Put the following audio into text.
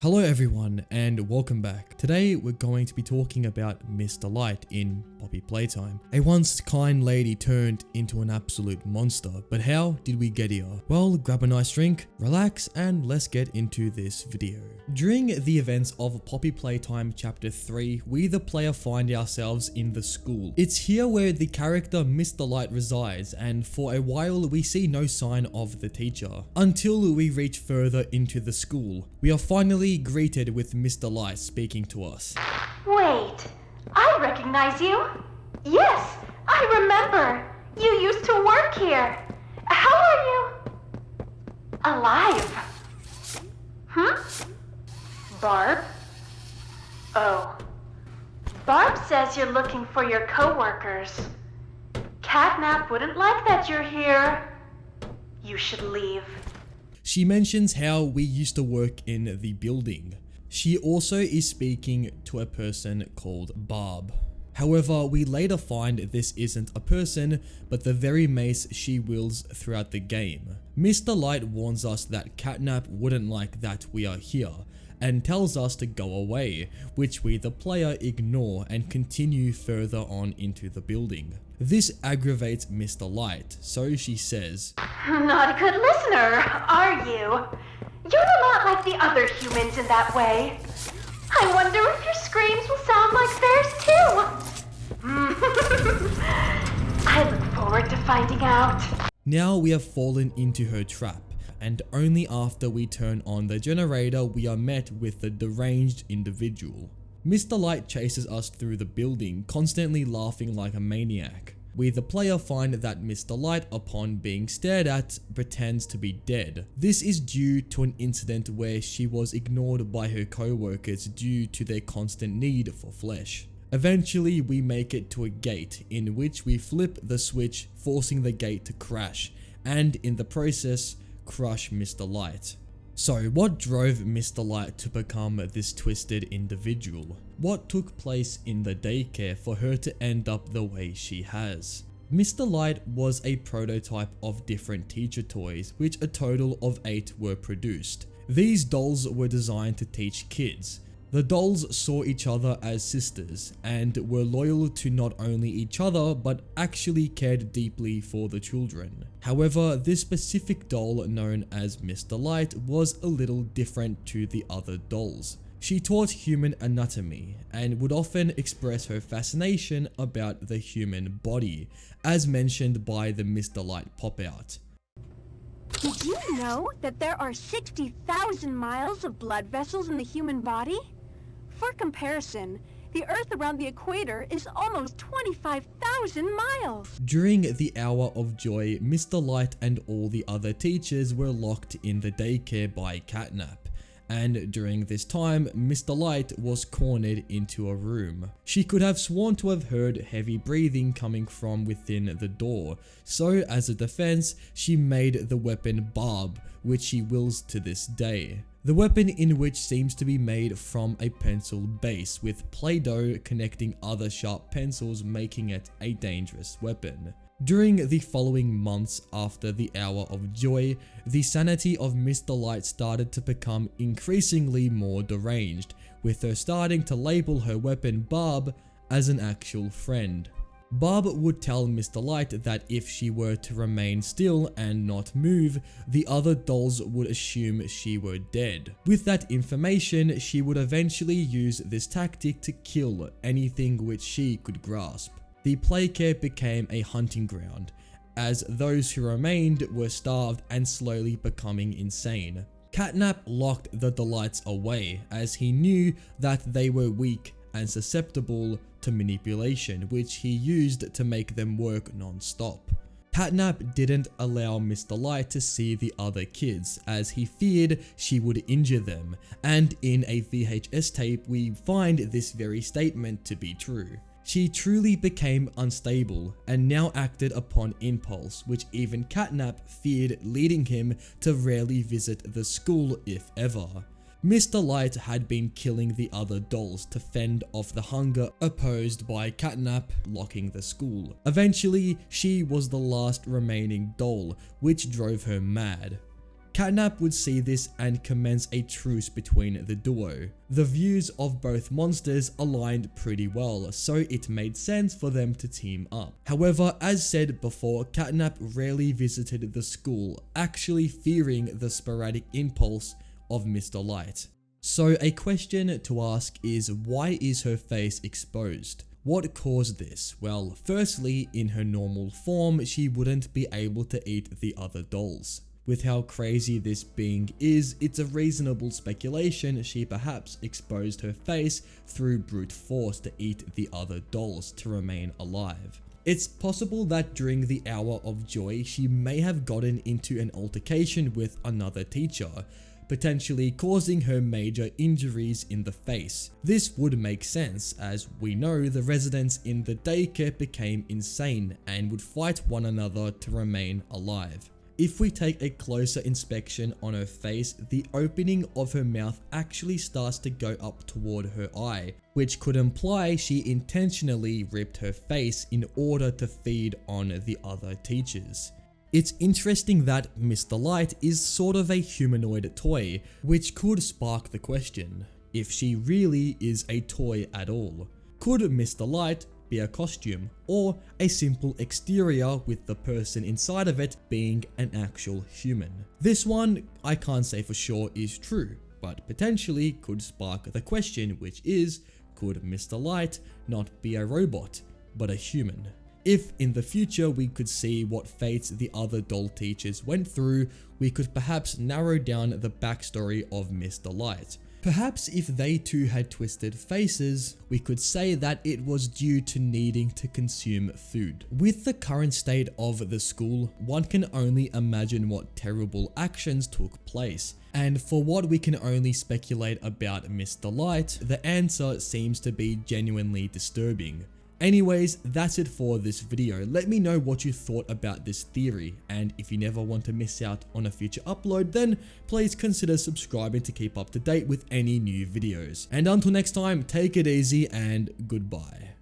Hello everyone and welcome back. Today we're going to be talking about Mr. Light in Poppy Playtime. A once kind lady turned into an absolute monster, but how did we get here? Well, grab a nice drink, relax, and let's get into this video. During the events of Poppy Playtime Chapter 3, we the player find ourselves in the school. It's here where the character Mr. Light resides, and for a while we see no sign of the teacher. Until we reach further into the school, we are finally greeted with Mr. Light speaking to us. Wait, I recognize you. Yes, I remember. You used to work here. How are you? Alive? Barb? Oh. Barb says you're looking for your co-workers. Catnap wouldn't like that you're here. You should leave. She mentions how we used to work in the building. She also is speaking to a person called Barb. However, we later find this isn't a person, but the very mace she wields throughout the game. Mr. Light warns us that Catnap wouldn't like that we are here, and tells us to go away, which we the player ignore and continue further on into the building. This aggravates Mr. Light, so she says, Not a good listener, are you? You're a lot like the other humans in that way. I wonder if your screams will sound like theirs too. I look forward to finding out. Now we have fallen into her trap, and only after we turn on the generator we are met with the deranged individual. Mr. Light chases us through the building, constantly laughing like a maniac. We the player find that Mr. Light, upon being stared at, pretends to be dead. This is due to an incident where she was ignored by her co-workers due to their constant need for flesh. Eventually we make it to a gate, in which we flip the switch, forcing the gate to crash, and in the process, crush Mr. Light. So what drove Mr. Light to become this twisted individual? What took place in the daycare for her to end up the way she has? Mr. Light was a prototype of different teacher toys, which a total of 8 were produced. These dolls were designed to teach kids. The dolls saw each other as sisters and were loyal to not only each other but actually cared deeply for the children. However, this specific doll known as Mr. Light was a little different to the other dolls. She taught human anatomy and would often express her fascination about the human body, as mentioned by the Mr. Light pop-out. Did you know that there are 60,000 miles of blood vessels in the human body? For comparison, the Earth around the equator is almost 25,000 miles. During the hour of joy, Mr. Light and all the other teachers were locked in the daycare by Catnap. And during this time, Mr. Light was cornered into a room. She could have sworn to have heard heavy breathing coming from within the door, so as a defense, she made the weapon Barb, which she wields to this day. The weapon in which seems to be made from a pencil base with Play-Doh connecting other sharp pencils, making it a dangerous weapon. During the following months after the hour of joy, the sanity of Mr. Light started to become increasingly more deranged, with her starting to label her weapon Barb as an actual friend. Barb would tell Mr. Light that if she were to remain still and not move, the other dolls would assume she were dead. With that information, she would eventually use this tactic to kill anything which she could grasp. The playcare became a hunting ground, as those who remained were starved and slowly becoming insane. Catnap locked the Delights away, as he knew that they were weak and susceptible to manipulation, which he used to make them work non-stop. Catnap didn't allow Mr. Light to see the other kids, as he feared she would injure them, and in a VHS tape we find this very statement to be true. She truly became unstable and now acted upon impulse, which even Catnap feared, leading him to rarely visit the school if ever. Mr. Light had been killing the other dolls to fend off the hunger opposed by Catnap locking the school. Eventually, she was the last remaining doll, which drove her mad. Catnap would see this and commence a truce between the duo. The views of both monsters aligned pretty well, so it made sense for them to team up. However, as said before, Catnap rarely visited the school, actually fearing the sporadic impulse of Mr. Light. So a question to ask is, why is her face exposed? What caused this? Well, firstly, in her normal form, she wouldn't be able to eat the other dolls. With how crazy this being is, it's a reasonable speculation she perhaps exposed her face through brute force to eat the other dolls to remain alive. It's possible that during the hour of joy, she may have gotten into an altercation with another teacher, potentially causing her major injuries in the face. This would make sense, as we know the residents in the daycare became insane and would fight one another to remain alive. If we take a closer inspection on her face, the opening of her mouth actually starts to go up toward her eye, which could imply she intentionally ripped her face in order to feed on the other teachers. It's interesting that Mr. Light is sort of a humanoid toy, which could spark the question, if she really is a toy at all. Could Mr. Light be a costume, or a simple exterior with the person inside of it being an actual human? This one I can't say for sure is true, but potentially could spark the question, which is, could Mr. Light not be a robot, but a human? If in the future we could see what fates the other doll teachers went through, we could perhaps narrow down the backstory of Mr. Light. Perhaps if they too had twisted faces, we could say that it was due to needing to consume food. With the current state of the school, one can only imagine what terrible actions took place. And for what we can only speculate about Mr. Light, the answer seems to be genuinely disturbing. Anyways, that's it for this video. Let me know what you thought about this theory, and if you never want to miss out on a future upload, then please consider subscribing to keep up to date with any new videos. And until next time, take it easy and goodbye.